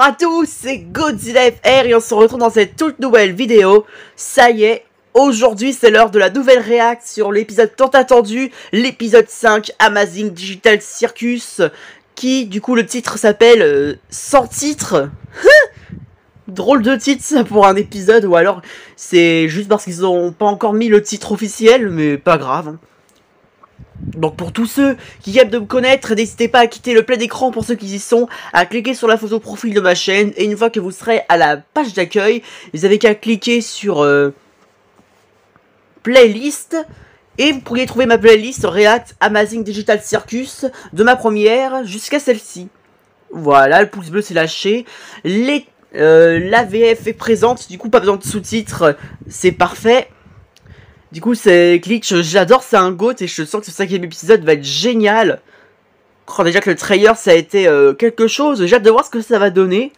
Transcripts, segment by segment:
Bonjour à tous, c'est Godzilla FR et on se retrouve dans cette toute nouvelle vidéo. Ça y est, aujourd'hui c'est l'heure de la nouvelle réact sur l'épisode tant attendu, l'épisode 5, Amazing Digital Circus, qui du coup le titre s'appelle Sans titre. Drôle de titre ça pour un épisode, ou alors c'est juste parce qu'ils ont pas encore mis le titre officiel, mais pas grave. Hein. Donc pour tous ceux qui aiment de me connaître, n'hésitez pas à quitter le plein écran pour ceux qui y sont, à cliquer sur la photo profil de ma chaîne, et une fois que vous serez à la page d'accueil, vous avez qu'à cliquer sur playlist, et vous pourriez trouver ma playlist React Amazing Digital Circus, de ma première jusqu'à celle-ci. Voilà, le pouce bleu s'est lâché, la VF est présente, du coup pas besoin de sous-titres, c'est parfait. Du coup, c'est Glitch, j'adore, c'est un GOAT et je sens que ce 5e épisode va être génial. Oh, déjà que le trailer, ça a été quelque chose, j'ai hâte de voir ce que ça va donner.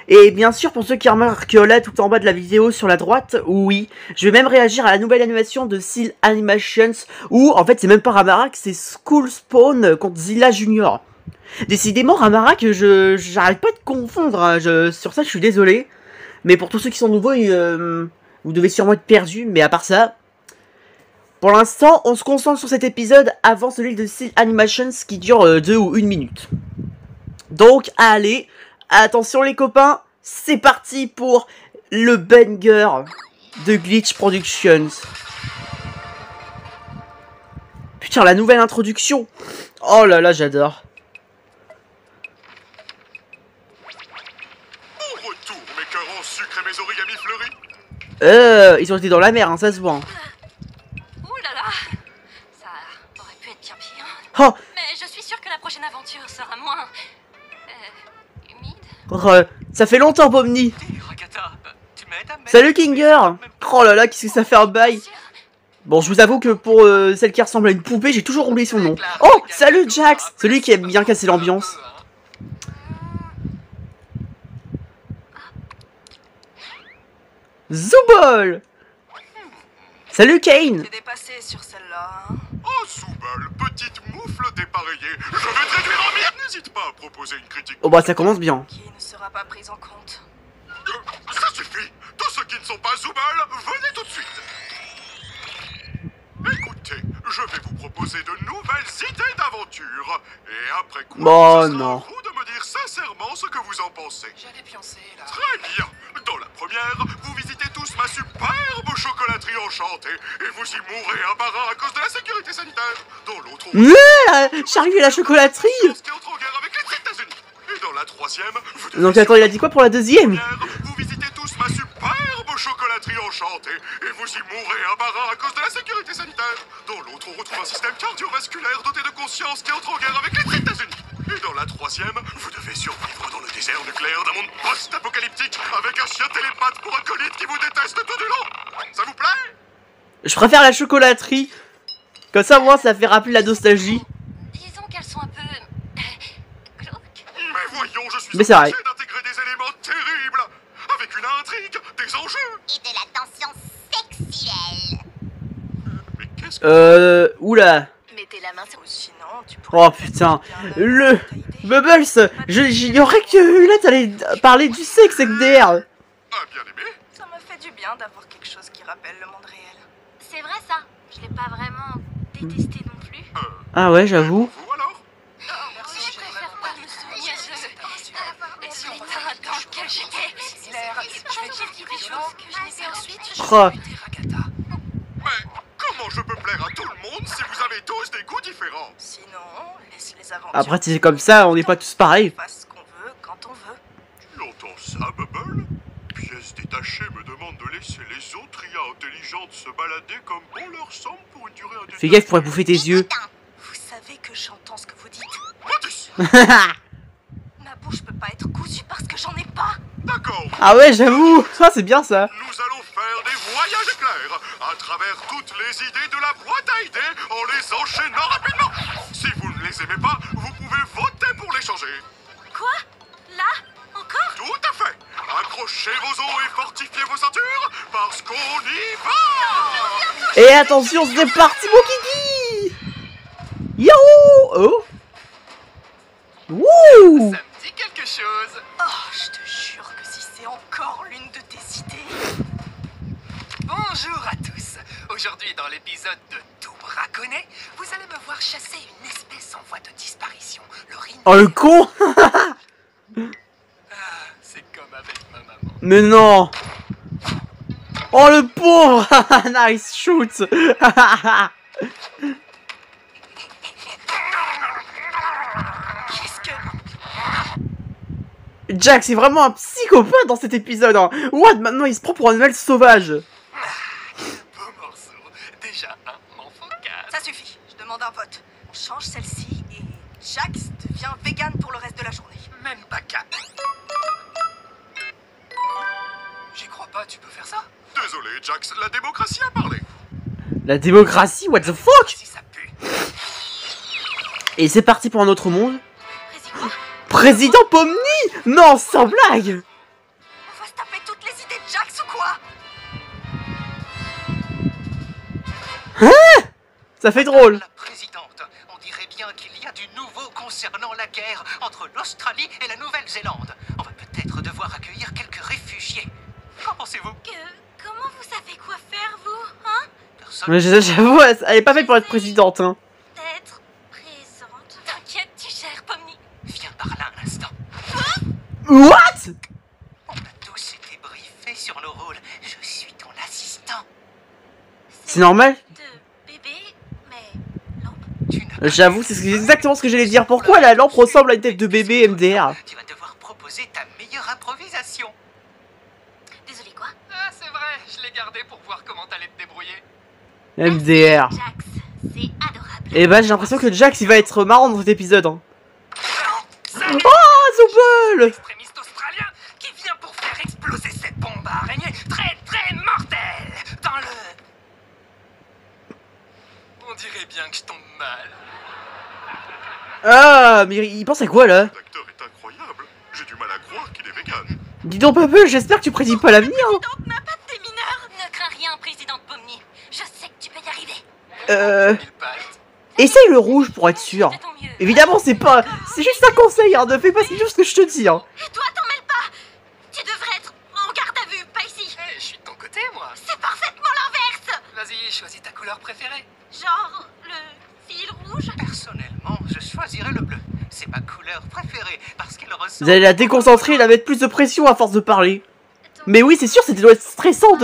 Et bien sûr, pour ceux qui remarquent là, tout en bas de la vidéo, sur la droite, oui, je vais même réagir à la nouvelle animation de Seal Animations, où, en fait, c'est même pas Ramarak, c'est School Spawn contre Zilla Junior. Décidément, Ramarak, j'arrête pas de confondre, hein, sur ça, je suis désolé. Mais pour tous ceux qui sont nouveaux, vous devez sûrement être perdus, mais à part ça... Pour l'instant, on se concentre sur cet épisode avant celui de Seal Animations qui dure 2 ou 1 minute. Donc, allez, attention les copains, c'est parti pour le banger de Glitch Productions. Putain, la nouvelle introduction. Oh là là, j'adore. Au retour, mes cœurs en sucre et mes origamis fleuris. Ils ont été dans la mer, hein, ça se voit. Hein. Oh. Mais je suis sûre que la prochaine aventure sera moins... humide. Oh, ça fait longtemps, Pomni. Salut, Kinger. Oh là là, qu'est-ce que ça fait un bail. Bon, je vous avoue que pour celle qui ressemble à une poupée, j'ai toujours oublié son nom. Oh, salut, Jax. Celui qui aime bien casser l'ambiance. Zubol. Salut, Kane. T'es dépassé sur celle-là. Oh, Zubol, petite moufle dépareillée. Je vais te réduire en mire. N'hésite pas à proposer une critique. Oh bah ça commence bien. Qui ne sera pas prise en compte. Ça suffit. Tous ceux qui ne sont pas Zubol, venez tout de suite. Écoutez, je vais vous proposer de nouvelles idées d'aventure. Et après quoi, ce sera à vous de me dire sincèrement ce que vous en pensez. J'allais pioncer, là. Très bien. Dans la première, vous visitez tous ma superbe chocolaterie enchantée et vous y mourrez un par un à cause de la sécurité sanitaire. Dans l'autre, Charlie et la chocolaterie. qui entre en guerre avec les États-Unis. Et dans la troisième, donc attends, il a dit quoi pour la deuxième? vous visitez tous ma superbe chocolaterie enchantée et vous y mourrez un par un à cause de la sécurité sanitaire. Dans l'autre, on retrouve un système cardiovasculaire doté de conscience qui entre en guerre avec les États-Unis. Et dans la troisième, vous devez survivre dans le désert nucléaire d'un monde post-apocalyptique avec un chien télépathe pour acolyte qui vous déteste tout du long. Ça vous plaît? Je préfère la chocolaterie. Comme ça, moi, ça fait rappeler la nostalgie. Disons qu'elles sont un peu... glauques. Mais voyons, je suis obligé d'intégrer des éléments terribles avec une intrigue, des enjeux et de la tension sexuelle. Mais qu'est-ce que... Oula. Mettez la main sur... Sinon, tu pourrais... Oh putain. Le... Bubbles. J'ignorais que là, t'allais parler du sexe avec DR. Ah, bien aimé. Ça me fait du bien d'avoir quelque chose qui rappelle le monde réel. C'est vrai ça. Je l'ai pas vraiment détesté non plus. Ah ouais, j'avoue. Vous alors? Je préfère pas me souvenir de l'état dans lequel j'étais. C'est pas dire des choses que je n'ai fait ensuite. Oh. Mais comment je peux plaire à tout le monde si vous avez tous des goûts différents? Sinon, laisse les aventures... Après, si c'est comme ça, on n'est pas tous pareils. Fasse ce qu'on veut, quand on veut. Tu entends ça, Bubble? Pièce détachée me demande de laisser les autres IA intelligentes se balader comme bon leur semble pour une durée indéterminée. Fais gaffe, pour bouffer tes yeux. Vous savez que j'entends ce que vous dites. Maudit. Ma bouche peut pas être cousue parce que j'en ai pas. D'accord. Ah ouais, j'avoue. Ça, c'est bien ça. Nous allons faire des voyages éclairs à travers toutes les idées de la boîte à idées en les enchaînant rapidement. Si vous ne les aimez pas, vous pouvez voter pour les changer. Quoi? Là? Encore? Tout à fait. Accrochez vos os et fortifiez vos ceintures parce qu'on y va. Et attention, c'est parti, mon kiki. Yo. Oh. Wouh. Ça me dit quelque chose. Oh, je te l'une de tes idées. Bonjour à tous. Aujourd'hui, dans l'épisode de Tout braconner, vous allez me voir chasser une espèce en voie de disparition, le rhino. Oh le con. C'est comme avec ma maman. Mais non. Oh le pauvre. Nice shoot. Qu'est-ce que... Jack, c'est vraiment un psychopathe dans cet épisode. Hein. What? Maintenant, il se prend pour un animal sauvage. Beau morceau. Déjà un m'en faut 4. Ça suffit, je demande un vote. On change celle-ci et Jax devient vegan pour le reste de la journée. Même pas 4. J'y crois pas, tu peux faire ça? Désolé, Jax, la démocratie a parlé. La démocratie? What the fuck? Si ça pue. Et c'est parti pour un autre monde. Président, Président Pomni? Non, sans blague. on va se taper toutes les idées de Jax ou quoi? Ça fait drôle. La présidente, on dirait bien qu'il y a du nouveau concernant la guerre entre l'Australie et la Nouvelle-Zélande. On va peut-être devoir accueillir quelques réfugiés. Qu'en pensez-vous? Comment vous savez quoi faire, vous, hein? Personne. Mais j'avoue, elle est pas faite pour être présidente. Hein. D'être présente. T'inquiète, tu gères, Pomni. Viens par là un instant. What? On a tous été briefés sur nos rôles. Je suis ton assistant. C'est normal? De bébé, mais lampe. Tu n'as pas J'avoue, c'est exactement ce que j'allais dire. Pourquoi la lampe ressemble à une tête de bébé MDR? Tu vas devoir proposer ta meilleure improvisation. Désolé, quoi? Ah, c'est vrai, je l'ai gardé pour voir comment t'allais te débrouiller. MDR. Jax, c'est adorable. Et bah j'ai l'impression que Jax il va être marrant dans cet épisode. Hein. Salut, Oh, Zobel! extrémiste australien qui vient pour faire exploser cette bombe à araignée très très mortelle dans le... On dirait bien que je tombe mal. Ah, mais il pense à quoi là? L'acteur est incroyable. J'ai du mal à croire qu'il est vegan. Dis donc Papa, j'espère que tu prédis pas l'avenir. Hein. N'a pas de tes mineurs. Ne crains rien, présidente Pomni. Je sais que tu peux y arriver. Mille pattes. Essaye le rouge pour être sûr. Fais ton mieux. Évidemment, c'est pas. C'est juste un conseil, hein. Ne fais pas ce que je te dis. Hein. Et toi, t'en mêles pas. Tu devrais être en garde à vue, pas ici. Hey, je suis de ton côté, moi. C'est parfaitement l'inverse. Vas-y, choisis ta couleur préférée. Genre, le fil rouge. Personnellement, je choisirais le bleu. C'est ma couleur préférée parce qu'elle ressemble... Vous allez la déconcentrer et la mettre plus de pression à force de parler. Mais oui, c'est sûr, ça doit être stressant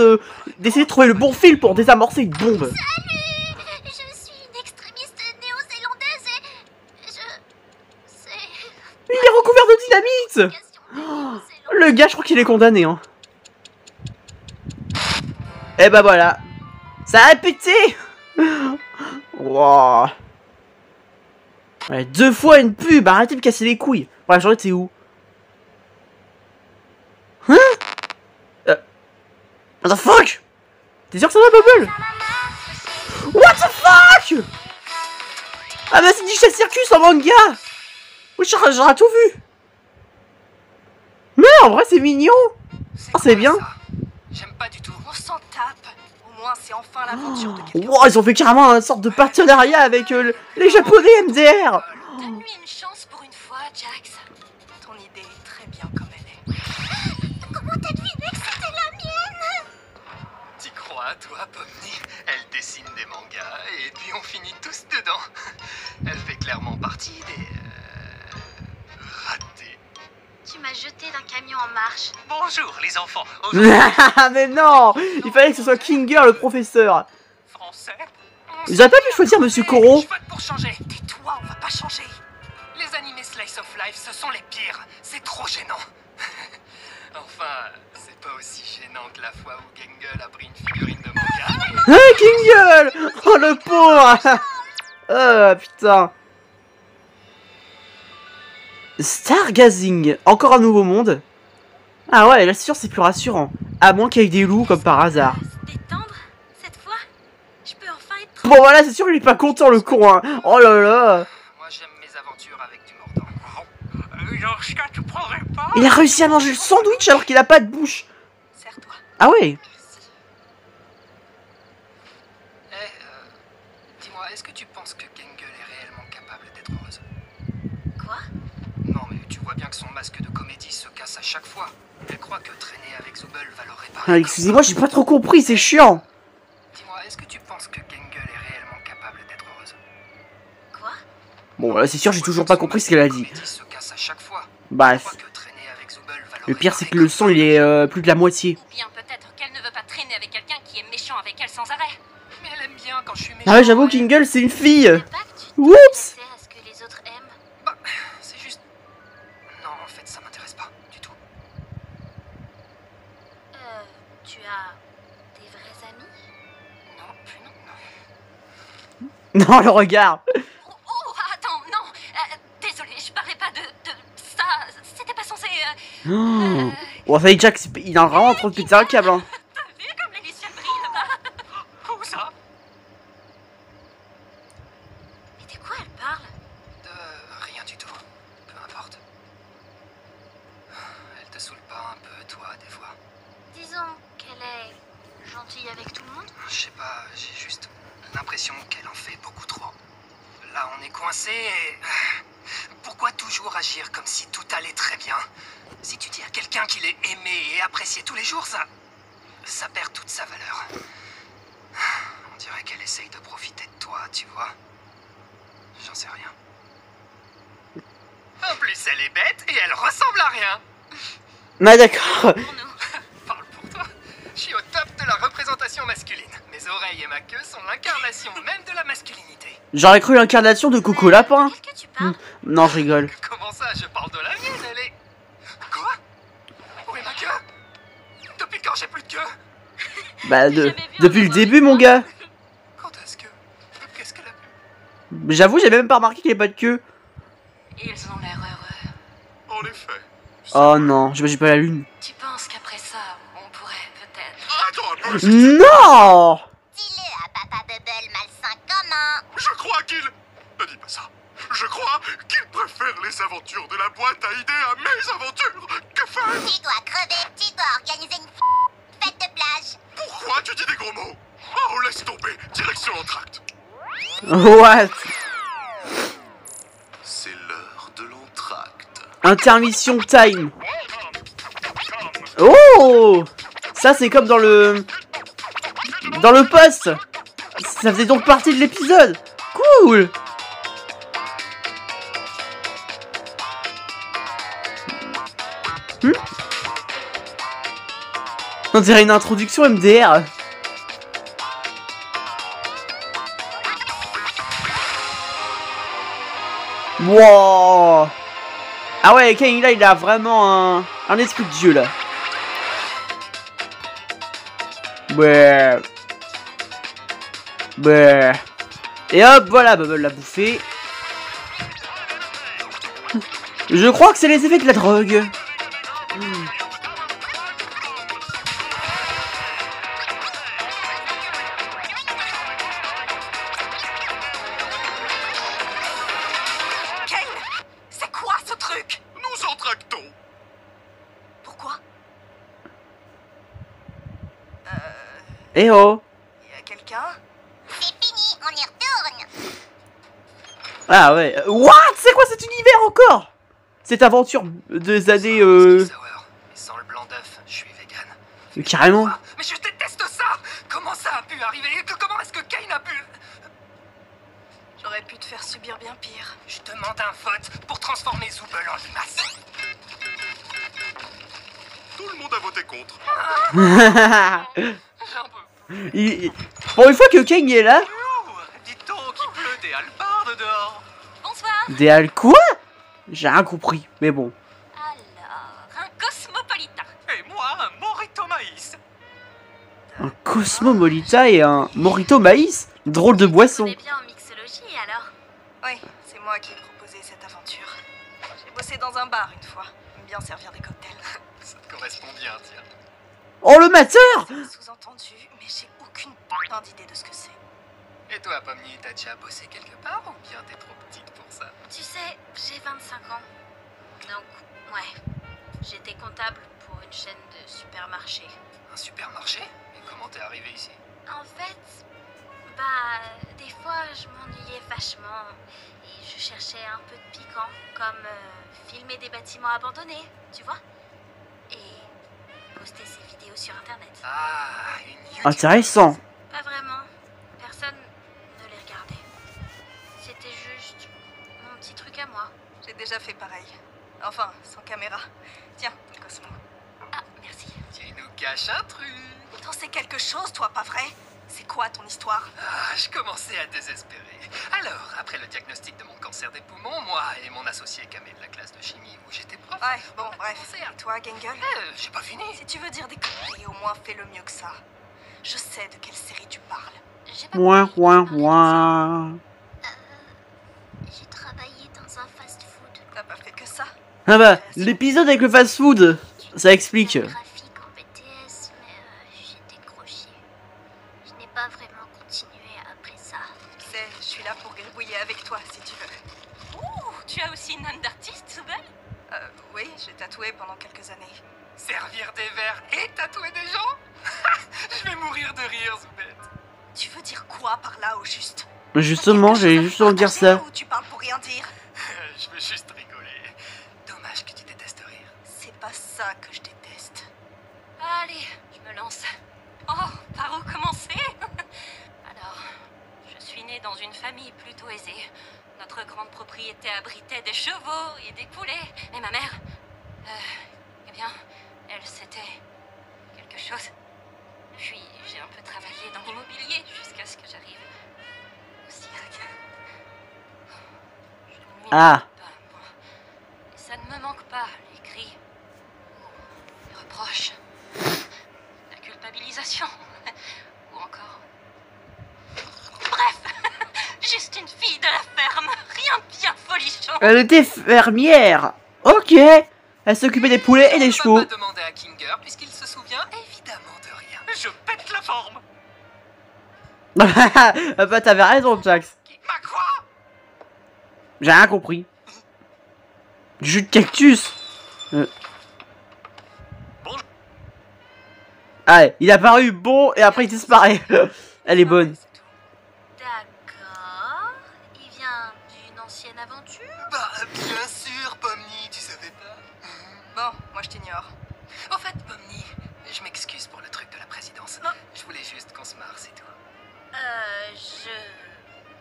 d'essayer de trouver le bon fil pour désamorcer une bombe. Je suis une extrémiste néo-zélandaise et Il est recouvert de dynamite. Le gars, je crois qu'il est condamné. Hein. Et bah voilà. Ça a pété. Wow. Ouais, 2 fois une pub. Arrêtez de me casser les couilles. Ouais, j'en étais où? Hein? What the fuck? T'es sûr que ça va, Bubble? What the fuck? Ah bah c'est Digital Circus en manga. Oui, j'aurais tout vu. Mais en vrai c'est mignon. Oh, c'est quoi, bien. ça? J'aime pas du tout. On s'en tape. Au moins, c'est enfin l'aventure de quelqu'un. Wow, ils ont fait carrément une sorte de partenariat avec les japonais MDR. Donne-lui une chance pour une fois, Jax. Ton idée est très bien comme elle est. comment t'as deviné que c'était la mienne? T'y crois, toi, Pomni? Elle dessine des mangas et puis on finit tous dedans. Elle fait clairement partie des... ratés. Tu m'as jeté d'un camion en marche. Bonjour, les enfants. Mais non, il fallait que ce soit Kinger le professeur. Français. Ils auraient pas pu choisir Monsieur Koro. Je vote pour changer. Tais-toi, on va pas changer. Les animés Slice of Life, ce sont les pires. C'est trop gênant. Enfin, c'est pas aussi gênant que la fois où Gengel a pris une figurine de manga. Hey Kinger. Oh le pauvre. Oh putain. Stargazing, encore un nouveau monde. Ah ouais, là c'est sûr c'est plus rassurant. À moins qu'il y ait des loups comme par hasard. Se détendre, cette fois. Je peux enfin être... Bon voilà, c'est sûr il est pas content le con hein. Oh là là. Moi, j'aime mes aventures avec du mordant. Yoshka, tu prendrais pas? Il a réussi à manger le sandwich alors qu'il a pas de bouche. Serre-toi. Ah ouais. Dis-moi, est-ce que tu penses que Gengel est réellement capable d'être heureuse? Quoi? Non, mais tu vois bien que son masque de comédie se casse à chaque fois. Elle croit que traîner avec Zooble va leur réparer. Ah, excusez-moi, j'ai pas trop compris, c'est chiant. Dis-moi, est-ce que tu penses que Gangle est réellement capable d'être heureuse? Quoi? Bon, là, c'est sûr, j'ai toujours pas compris ce qu'elle a dit. Métis se casse à chaque fois. Elle Bref. croit que traîner avec Zooble va leur Le pire, c'est réparer que le son, il est plus de la moitié. Ou bien peut-être qu'elle ne veut pas traîner avec quelqu'un qui est méchant avec elle sans arrêt. Mais elle aime bien quand je suis méchant. Ah ouais, j'avoue, Kingle, c'est une fille. C'est pas que tu Oups. t'intéressais à ce que les autres aiment. Bah, c'est juste... Non, en fait, ça m'intéresse pas du tout. Tu as des vrais amis? Non, plus non. Non, le regard. Oh, attends, non. Désolée, je parlais pas de ça. C'était pas censé... Oh, oh, ça y est, Jack, il a vraiment trop de péter un câble. Hein. T'as vu comme les lucioles brillent là-bas? Où ça? Mais de quoi elle parle? De rien du tout. Peu importe. Elle te saoule pas un peu, toi, des fois? Disons qu'elle est gentille avec tout le monde. Je sais pas, j'ai juste l'impression qu'elle en fait beaucoup trop. Là, on est coincé et... Pourquoi toujours agir comme si tout allait très bien? Si tu dis à quelqu'un qu'il est aimé et apprécié tous les jours, ça perd toute sa valeur. On dirait qu'elle essaye de profiter de toi, tu vois. J'en sais rien. En plus, elle est bête et elle ressemble à rien. Ah, d'accord. Pour nous. Parle pour toi. Je suis au top de la représentation masculine. Mes oreilles et ma queue sont l'incarnation même de la masculinité. J'aurais cru l'incarnation de Coco Lapin. Qu'est-ce que tu parles? Non, je rigole. Comment ça, je parle de la mienne, elle est... Quoi? Où est ma queue? Depuis quand j'ai plus de queue? Bah, depuis le début, mon gars. Quand est-ce que... Qu'est-ce qu'elle a pu... Mais j'avoue, j'ai même pas remarqué qu'il n'y avait pas de queue. Ils ont l'air heureux. En effet. Oh non, j'imagine pas la lune. Tu penses qu'après ça, on pourrait peut-être... Attends un peu, Non. Dis-le à Papa Bubble malsain comment? je crois qu'il... Ne dis pas ça. Je crois qu'il préfère les aventures de la boîte à idées à mes aventures. Que faire? Tu dois crever, tu dois organiser une fête de plage. Pourquoi tu dis des gros mots? Oh, laisse tomber. Direction l'entracte. What? C'est l'heure de l'entracte. Intermission time. Oh, ça c'est comme dans le poste. Ça faisait donc partie de l'épisode. Cool. On dirait une introduction MDR. Wow. Ah ouais, Kane là, il a vraiment un esprit de dieu là. Ouais. Ouais. Et hop, voilà, Bubble l'a bouffé. Je crois que c'est les effets de la drogue. Kane, c'est quoi ce truc? Nous entractons. Pourquoi? Eh oh. Y a quelqu'un? C'est fini, on y retourne. Ah ouais. What? C'est quoi cet univers encore? Cette aventure des années Sour, mais sans le blanc d'œuf, je suis vegan. carrément. Quoi? Mais je déteste ça! Comment ça a pu arriver? Comment est-ce que Kane a pu... J'aurais pu te faire subir bien pire. Je demande un vote pour transformer Zooble en limace. Tout le monde a voté contre. J'en peux. Pour une fois que Kane est là. Dites donc, il pleut des halbardes dehors. Bonsoir. Des halles quoi? J'ai rien compris, mais bon. Alors, un cosmopolitain. Et moi, un Morito Maïs. Un Cosmomolita et un Morito Maïs? Drôle de boisson. On est bien en mixologie alors. Oui, c'est moi qui ai proposé cette aventure. J'ai bossé dans un bar une fois. J'aime bien servir des cocktails. Ça te correspond bien, tiens. Oh le mateur! C'est un sous-entendu, mais j'ai aucune putain d'idée de ce que c'est. Et toi, Pomni, t'as déjà bossé quelque part ou bien t'es trop petite pour ça? Tu sais, j'ai 25 ans. Donc, ouais. J'étais comptable pour une chaîne de supermarchés. Un supermarché? Et comment t'es arrivé ici? En fait, bah, des fois, je m'ennuyais vachement. Et je cherchais un peu de piquant, comme filmer des bâtiments abandonnés, tu vois. Et posté ses vidéos sur internet. Ah, une YouTube. Intéressant. Pas vraiment. Personne ne les regardait. C'était juste mon petit truc à moi. J'ai déjà fait pareil. Enfin, sans caméra. Tiens, Cosmo. Ah, merci. Tu nous caches un truc. T'en sais quelque chose, toi, pas vrai? C'est quoi ton histoire? Ah, je commençais à désespérer. Alors, après le diagnostic de mon cancer des poumons, moi et mon associé Camé de la classe de chimie où j'étais prof... Ouais, bon, on a bref. commencé à- Et toi, Gengel? J'ai pas fini. Si tu veux dire des conneries, au moins fais-le mieux que ça. Je sais de quelle série tu parles. J'ai pas Ouin, compris. ouin, Parler de ouin. ça. J'ai travaillé dans un fast-food. T'as pas fait que ça. Ah bah, l'épisode avec le fast-food, ça explique. Graphique en BTS, mais j'ai décroché. Je n'ai pas vraiment continué après ça. Tu sais, je suis là pour gribouiller avec toi, si tu veux. Ouh, tu as aussi une âme d'artiste, Soubel? Oui, j'ai tatoué pendant quelques années. Servir des verres et tatouer des gens. Je vais mourir de rire, Zoubette. Tu veux dire quoi par là, au juste? Justement, Quelque chose j'allais à justement dire partager ça. Ou tu parles pour rien dire? Je veux juste rigoler. Dommage que tu détestes rire. C'est pas ça que je déteste. Allez, je me lance. Oh, par où commencer? Alors, je suis née dans une famille plutôt aisée. Notre grande propriété abritait des chevaux et des poulets. Et ma mère, eh bien, elle, c'était quelque chose. Puis, j'ai un peu travaillé dans l'immobilier jusqu'à ce que j'arrive au cirque. Je ne m'y Ah. manque pas, moi. Et ça ne me manque pas, les cris, ou les reproches, la culpabilisation, ou encore... Bref, juste une fille de la ferme, rien de bien folichon. Elle était fermière. Ok. Elle s'occupait des poulets et des On chevaux. va pas demander à Kinger puisqu'il se souvient évidemment de rien. Je pète la forme. Ah bah t'avais raison, Jax. Ma quoi? J'ai rien compris. Du jus de cactus. Ah, il a paru bon et après il disparaît. Elle est bonne. C'est tout. D'accord. Il vient d'une ancienne aventure. Bah, bien sûr, Pomni, tu savais pas. Bon, moi je t'ignore. En fait, Pomni, je m'excuse pour le truc de la présidence. Non. Je voulais juste qu'on se marre, c'est tout.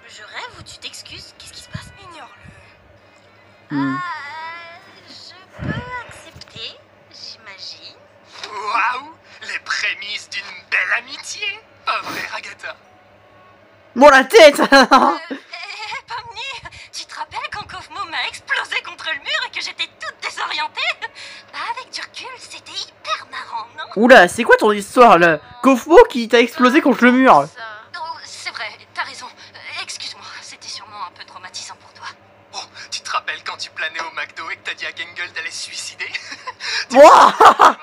Je rêve ou tu t'excuses? Qu'est-ce qui se passe? Ignore-le. Hmm. Je peux accepter, j'imagine. Waouh! Les prémices d'une belle amitié! Pas vrai, Ragata? Bon, la tête. Pomni, tu te rappelles quand Cosmo m'a explosé contre le mur et que j'étais toute désorientée? Bah, avec du recul, c'était hyper marrant, non? Oula, c'est quoi ton histoire là? Kofmo qui t'a explosé contre le mur. Ça. Oh, c'est vrai, t'as raison. Excuse-moi, c'était sûrement un peu traumatisant pour toi. Oh, tu te rappelles quand tu planais au McDo et que t'as dit à Gengel d'aller se suicider? Wouah. Quoi?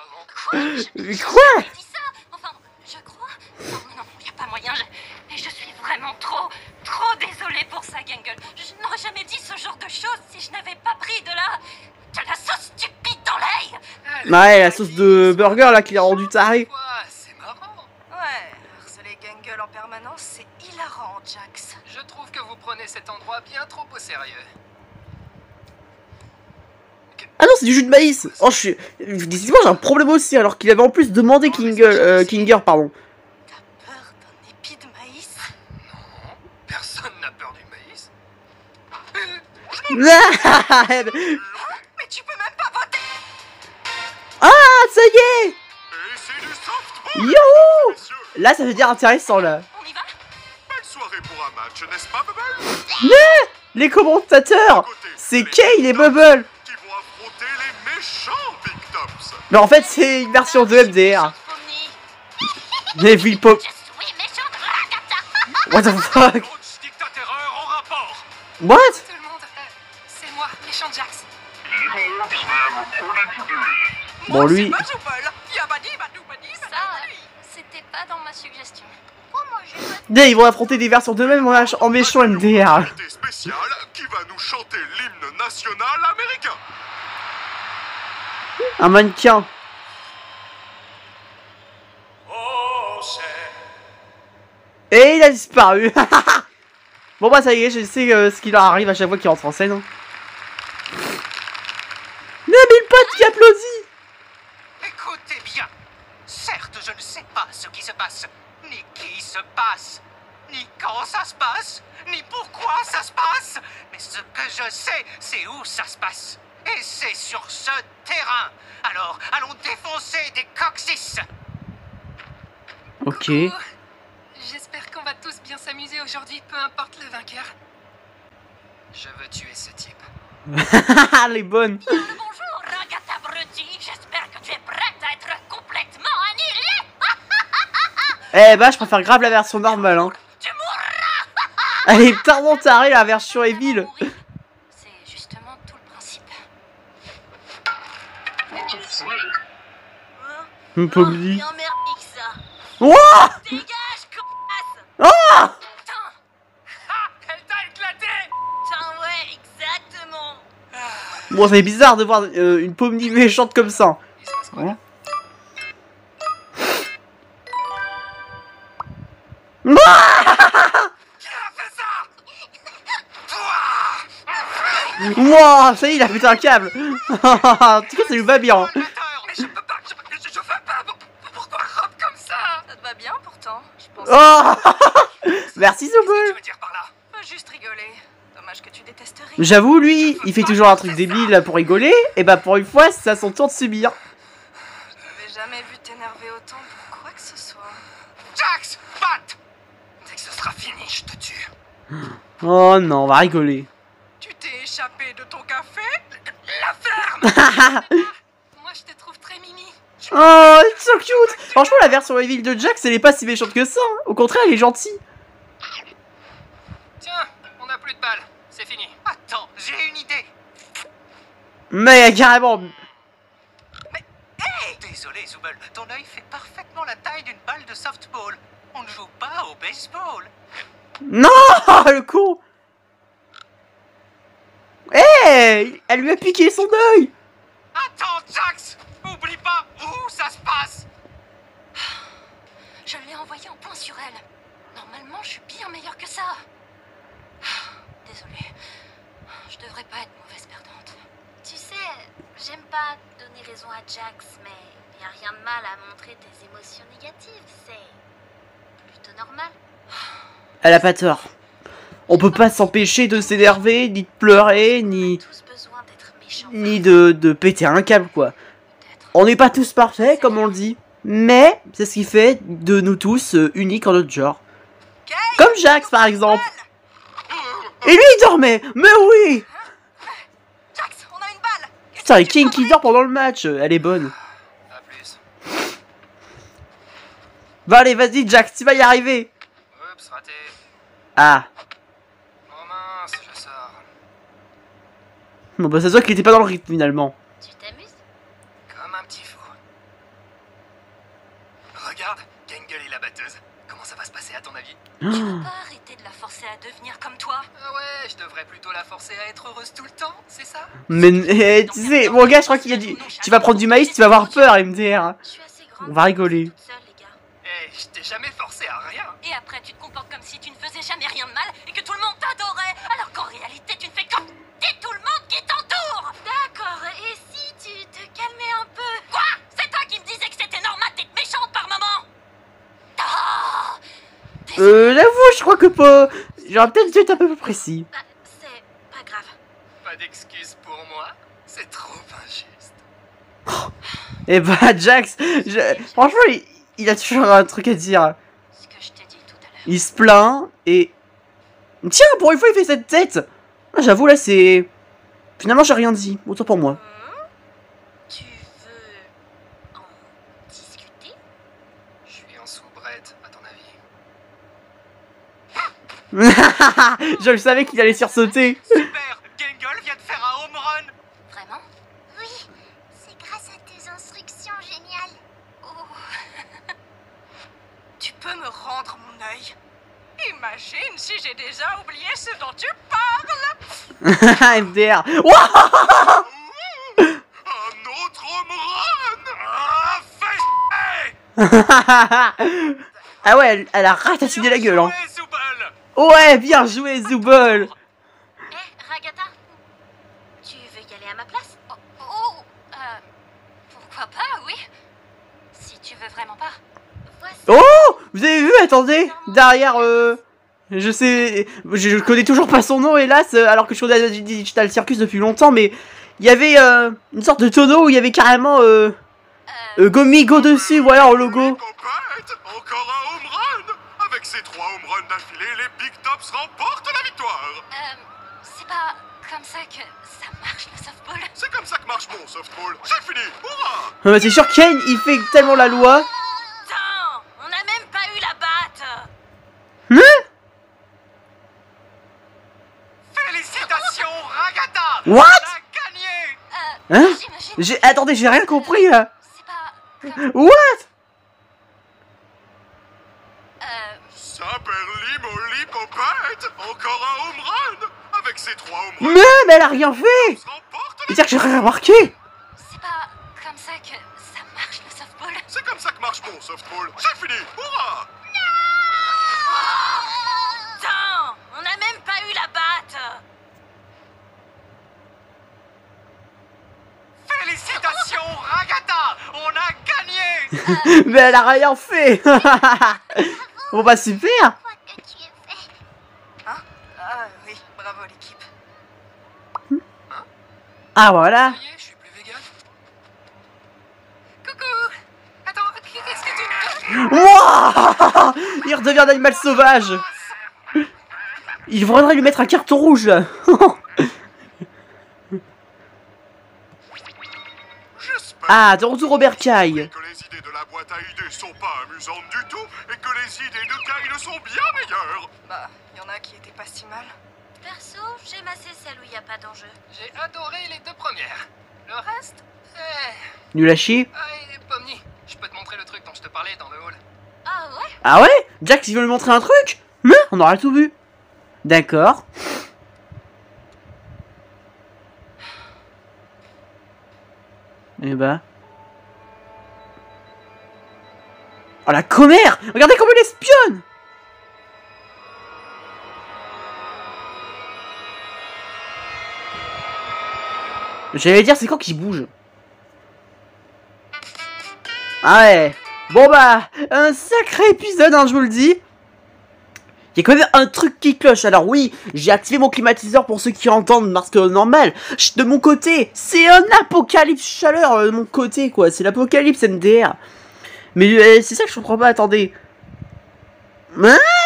Mais quoi? J'ai dit ça? Enfin, je crois. Non, y a pas moyen. Et je suis vraiment trop désolée pour ça, Gengel. Je n'aurais jamais dit ce genre de choses si je n'avais pas pris de la sauce stupide dans l'œil. Ouais, la sauce de burger là qui l'a rendu taré. C'est marrant. Ouais, harceler Gengel en permanence, c'est hilarant, Jax. Je trouve que vous prenez cet endroit bien trop au sérieux. Ah non, c'est du jus de maïs. Oh, décidément, j'ai un problème aussi alors qu'il avait en plus demandé Kinger, pardon. T'as peur d'un épi de maïs? Non, personne n'a peur du maïs. Mais tu peux même pas voter! Ah, ça y est. Et c'est du softball, Youhou. messieurs. Là, ça veut dire intéressant là. On y va? Belle soirée pour un match, n'est-ce pas, Bubble? Les commentateurs, c'est Kane et Bubble. Qui vont affronter les méchants Big Tops. Mais en fait, c'est une version de MDR. Pomni, Mais Will Pop. je suis méchante Ragata. What the fuck? Roach dictateur en rapport. What? Tout le monde, c'est moi, méchant Jax. Bon, lui. Ça, c'était pas dans ma suggestion. Ils vont affronter des versions d'eux-mêmes en méchant MDR. Invité spécial qui va nous chanter l'hymne national américain. Un mannequin. Oh, Et il a disparu. Bon bah ça y est, je sais ce qui leur arrive à chaque fois qu'il rentre en scène. Mais le pote qui applaudit. Écoutez bien, Je ne sais pas ce qui se passe, ni qui se passe, ni quand ça se passe, ni pourquoi ça se passe. Mais ce que je sais, c'est où ça se passe. Et c'est sur ce terrain. Alors, allons défoncer des coccyx. Ok. Coucou. J'espère qu'on va tous bien s'amuser aujourd'hui, peu importe le vainqueur. Je veux tuer ce type. Elle est bonne. Bonjour, Ragata Brutti. J'espère que tu es prête à être complètement annihilée. Eh bah, je préfère grave la version normale, hein. Tu mourras. Elle est tellement tarée, la version Evil. C'est justement tout le principe. Pobli. Bien merdique ça. Wouah. Dégage, connasse. Oh. Putain. Ah, elle t'a éclaté. Putain, ouais, exactement. Bon, c'est bizarre de voir une Pomni méchante comme ça. Il se passe quoi? Hein? Qui a fait ça? Toi! Wouah, ça y est, il a pété un câble. En tout cas, ça lui va bien. Mais je peux pas, je veux pas. Pourquoi Rob comme ça? Ça te va bien pourtant, je pense. Oh. Merci, Qu'est-ce que tu Zobol. veux dire par là? Faut juste rigoler. Dommage que tu détestes Rick. J'avoue, lui, il fait toujours un truc débile pour rigoler. Et bah, pour une fois, c'est à son tour de subir. Je n'avais jamais vu t'énerver autant pour quoi que ce soit. Jax, Pat! Dès que ce sera fini, je te tue. Oh non, on va rigoler. Tu t'es échappé de ton café? La ferme! Moi, je te trouve très mimi. Oh, it's so cute. Franchement, la version Evil de Jax, elle est pas si méchante que ça, hein. Au contraire, elle est gentille. Tiens, on n'a plus de balles. C'est fini. Attends, j'ai une idée. Mais carrément. Désolé, Zubel, ton œil fait parfaitement la taille d'une balle de softball. On ne joue pas au baseball. Non, le con. Eh, elle lui a piqué son œil. Attends, Jax! Oublie pas où ça se passe! Je l'ai envoyé en point sur elle. Normalement, je suis bien meilleure que ça. Désolée. Je devrais pas être mauvaise perdante. Tu sais, j'aime pas donner raison à Jax, mais y a rien de mal à montrer tes émotions négatives. C'est plutôt normal. Elle a pas tort. On peut pas s'empêcher de s'énerver, ni de pleurer, On a ni tous besoin d'être méchants. de péter un câble, quoi. Peut-être. On n'est pas tous parfaits, comme on le dit. Mais c'est ce qui fait de nous tous uniques en notre genre. Kay, Comme Jax, par exemple. Et lui, il dormait. Mais oui. Jax, on a une balle. Putain, et King qui dort pendant le match. Elle est bonne. A plus. Va, allez, vas-y, Jax, tu vas y arriver. Oups, raté. Ah. Oh mince, je sors. Bon, bah, ça se voit qu'il était pas dans le rythme, finalement. Tu t'amuses? Comme un petit fou. Regarde, Kangol est la batteuse. Comment ça va se passer à ton avis? Tu peux pas arrêter de la forcer à devenir comme toi. Ah ouais, je devrais plutôt la forcer à être heureuse tout le temps, c'est ça? Mais, tu sais, mon gars, je crois qu'il a dit, tu vas prendre du maïs, tu vas avoir peur, MDR. Je suis assez grande. On va rigoler. Toute seule, les gars. Eh, je t'ai jamais forcé à rien. Et après, tu te comportes comme si tu ne faisais jamais rien de mal et que tout le monde t'adorait, alors qu'en réalité, tu ne fais qu'embêter tout le monde qui t'entoure. D'accord, et si tu te calmais un peu? Quoi? C'est toi qui me disais que c'était normal d'être méchante par moment. Ah. J'avoue, je crois que pas. J'aurais peut-être dû être un peu plus précis. Bah, c'est pas grave. Pas d'excuses pour moi, c'est trop injuste. Et bah, Jax, franchement, il a toujours un truc à dire. Ce que je t'ai dit tout à l'heure. Il se plaint et. Tiens, pour une fois, il fait cette tête. Ah, j'avoue, là, c'est. Finalement, j'ai rien dit. Autant pour moi. Tu veux en discuter? Je suis en soubrette, à ton avis. Je le savais qu'il allait sursauter. Super, Kangol vient de faire un home run. Vraiment? Oui, c'est grâce à tes instructions géniales. Oh. Tu peux me rendre mon œil? Imagine si j'ai déjà oublié ce dont tu parles. MDR. Wouah. Un autre home run! Ah, fais Ah ouais, elle a ratatiné la gueule, hein. jouer, Zubel. Ouais, bien joué, Zubol. Eh, Ragata, tu veux y aller à ma place? Oh, pourquoi pas, oui. Si Tu veux vraiment pas? Voici. Oh! Vous avez vu, attendez, derrière, je sais, je connais toujours pas son nom, hélas, alors que je connais la Digital Circus depuis longtemps, mais il y avait une sorte de tonneau où il y avait carrément Gomigo dessus, voilà, en logo. Popette, encore un home run. Avec ces 3 home runs d'affilée, les Big Tops remportent la victoire. C'est pas comme ça que ça marche le softball. C'est comme ça que marche mon softball. C'est fini, hurrah! Bah, c'est sûr, Kane, il fait tellement la loi. Attends, on n'a même pas eu la batte. Félicitations, Ragata! What? On a gagné! Hein? J'imagine. Attendez, j'ai rien compris, là. C'est pas comme... What? Saberly Molly Popette, encore un home run. Avec ces 3 home runs, Mais elle a rien fait. remporte la C'est-à-dire que j'ai rien remarqué. C'est pas comme ça que ça marche le softball. C'est comme ça que marche mon softball. C'est fini, hurrah! Attends, on n'a même pas eu la batte. Félicitations, Ragata! On a gagné! Mais elle a rien fait. Bon bah super. Quoi que tu aies fait. Ah oui, bravo l'équipe. Ah voilà. Ça y est, je suis plus vegan. Coucou. Attends, qu'est-ce que tu... Wouah, il redevient un animal sauvage. Il faudrait lui mettre un carton rouge là. J'espère Ah, de retour au bercail. que les idées de la boîte à idées sont pas amusantes du tout et que les idées de Kyle sont bien meilleures. Bah, y en a qui étaient pas si mal. Perso, j'aime assez celle où il n'y a pas d'enjeu. J'ai adoré les 2 premières. Le reste, Nul à chier. et Pomni, je peux te montrer le truc dont je te parlais dans le hall. Ah ouais? Ah ouais? Jax il veut lui montrer un truc? Mais on aura tout vu. D'accord. Eh bah. Oh la commère! Regardez comme elle espionne! J'allais dire c'est quand qu'il bouge. Ah ouais. Bon bah, un sacré épisode hein, je vous le dis. Il y a quand même un truc qui cloche. Alors oui, j'ai activé mon climatiseur pour ceux qui entendent parce que normal, de mon côté, c'est un apocalypse chaleur de mon côté quoi. C'est l'apocalypse MDR. Mais c'est ça que je comprends pas, attendez.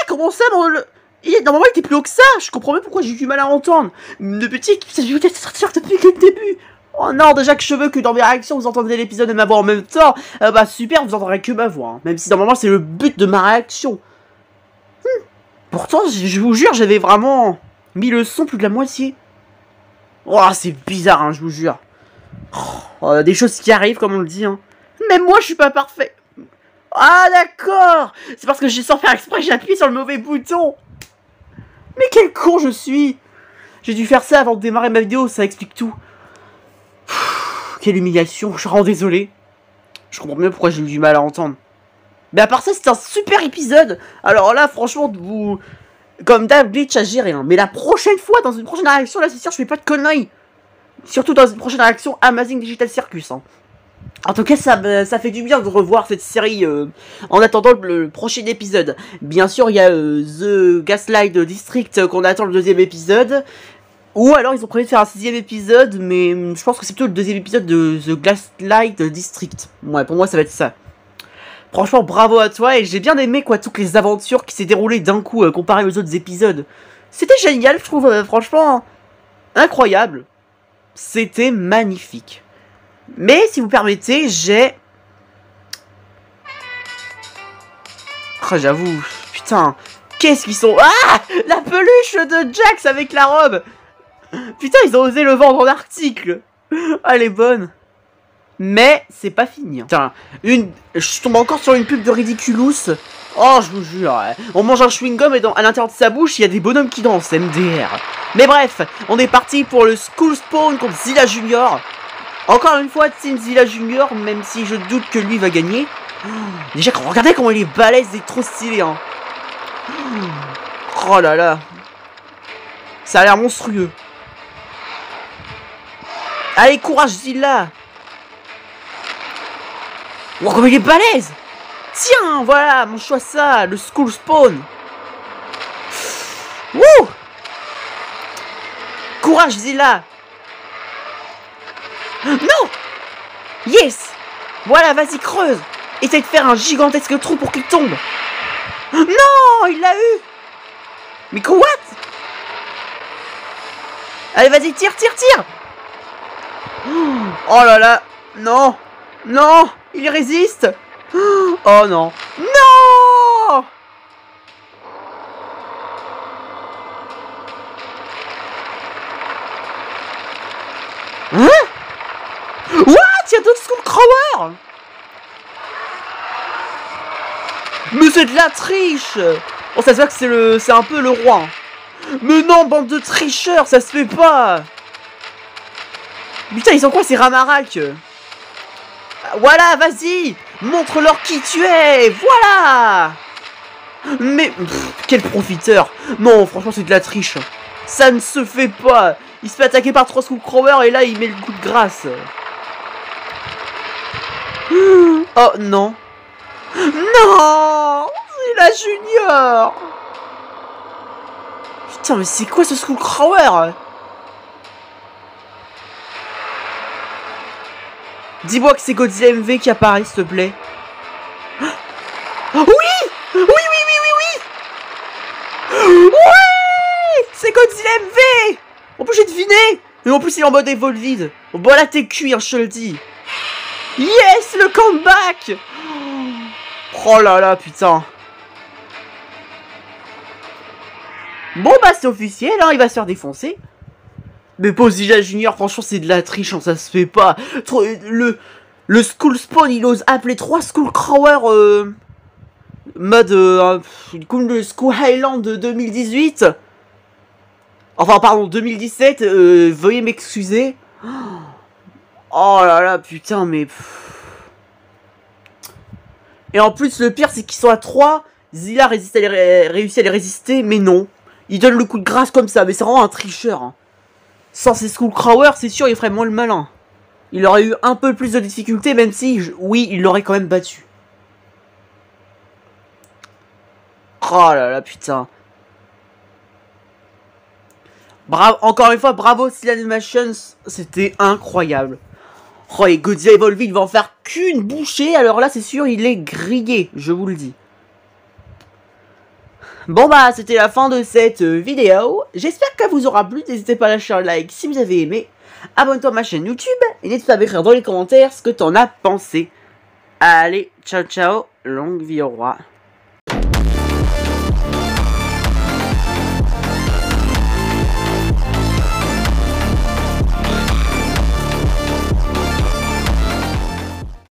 Comment ça normalement il était plus haut que ça. Je comprends même pourquoi j'ai eu du mal à entendre. De petit, ça devait être sortir depuis le début. Oh non, déjà que je veux que dans mes réactions vous entendez l'épisode et ma voix en même temps. Bah super, vous entendrez que ma voix. Hein. Même si normalement c'est le but de ma réaction. Pourtant, je vous jure, j'avais vraiment mis le son plus de la moitié. Oh, c'est bizarre, hein, je vous jure. Oh, des choses qui arrivent, comme on le dit. Hein. Même moi, je suis pas parfait. Ah, d'accord. C'est parce que j'ai sans faire exprès, j'ai appuyé sur le mauvais bouton. Mais quel con je suis. J'ai dû faire ça avant de démarrer ma vidéo, ça explique tout. Quelle humiliation, je suis vraiment désolé. Je comprends mieux pourquoi j'ai eu du mal à entendre. Mais à part ça, c'est un super épisode. Alors là, franchement, vous... Comme d'hab, glitch à gérer. Hein. Mais la prochaine fois, dans une prochaine réaction, là, c'est sûr, je fais pas de conneries. Surtout dans une prochaine réaction Amazing Digital Circus. Hein. En tout cas, ça fait du bien de revoir cette série en attendant le prochain épisode. Bien sûr, il y a The Gaslight District qu'on attend le 2e épisode. Ou alors, ils ont prévu de faire un 6e épisode, mais je pense que c'est plutôt le 2e épisode de The Gaslight District. Ouais, pour moi, ça va être ça. Franchement, bravo à toi, et j'ai bien aimé, quoi, toutes les aventures qui s'est déroulées d'un coup, comparé aux autres épisodes. C'était génial, je trouve, franchement, incroyable. C'était magnifique. Mais, si vous permettez, j'ai... Oh, j'avoue, putain, qu'est-ce qu'ils sont... Ah, la peluche de Jax avec la robe. Putain, ils ont osé le vendre en article. Ah, elle est bonne. Mais c'est pas fini. Putain, je tombe encore sur une pub de Ridiculous. Oh, je vous jure. On mange un chewing-gum et à l'intérieur de sa bouche, il y a des bonhommes qui dansent. MDR. Mais bref, on est parti pour le School Spawn contre Zilla Junior. Encore une fois, Team Zilla Junior, même si je doute que lui va gagner. Déjà, regardez comment il est balèze et trop stylé. Hein. Oh là là. Ça a l'air monstrueux. Allez, courage Zilla. Oh, comme il est balèze! Tiens, voilà, mange-toi ça, le Skull Spawn! Wouh! Courage, Zilla! Non! Yes! Voilà, vas-y, creuse! Essaye de faire un gigantesque trou pour qu'il tombe! Non! Il l'a eu! Mais quoi? Allez, vas-y, tire, tire, tire! Oh là là! Non! Non! Il résiste! Oh non! Non! Hein? What? Il y a d'autres Skullcrawlers! Mais c'est de la triche! Oh, ça se voit que c'est un peu le roi. Mais non, bande de tricheurs, ça se fait pas! Putain, ils sont quoi ces ramaraques? Voilà, vas-y! Montre-leur qui tu es! Voilà! Mais... quel profiteur! Non, franchement, c'est de la triche. Ça ne se fait pas! Il se fait attaquer par 3 Skullcrawlers et là, il met le coup de grâce. Oh, non. Non! C'est la Junior! Putain, mais c'est quoi ce Skullcrawler? Dis-moi que c'est Godzilla MV qui apparaît, s'il te plaît. Oui! Oui, oui, oui, oui, oui! Ouais! C'est Godzilla MV! En plus, j'ai deviné! Et en plus, il est en mode Evolved. Bon, là, t'es cuit, hein, je te le dis. Yes! Le comeback! Oh là là, putain. Bon, bah, c'est officiel, hein, il va se faire défoncer. Mais Godzilla Junior, franchement, c'est de la triche, hein, ça se fait pas. Le Skull Spawn, il ose appeler 3 Skullcrawlers mode comme le Skull Island de 2018. Enfin, pardon, 2017, veuillez m'excuser. Oh là là, putain, mais... Et en plus, le pire, c'est qu'ils sont à 3. Zilla réussit à les résister, mais non. Il donne le coup de grâce comme ça, mais c'est vraiment un tricheur, hein. Sans ces Skullcrawlers, c'est sûr, il ferait moins le malin. Il aurait eu un peu plus de difficultés, même si, oui, il l'aurait quand même battu. Oh là là, putain. Bravo, encore une fois, bravo Steel Animations, c'était incroyable. Oh, et Godzilla Evolved, il va en faire qu'une bouchée, alors là, c'est sûr, il est grillé, je vous le dis. Bon bah, c'était la fin de cette vidéo. J'espère qu'elle vous aura plu. N'hésitez pas à lâcher un like si vous avez aimé. Abonne-toi à ma chaîne YouTube. Et n'hésite pas à m'écrire dans les commentaires ce que t'en as pensé. Allez, ciao ciao. Longue vie au roi.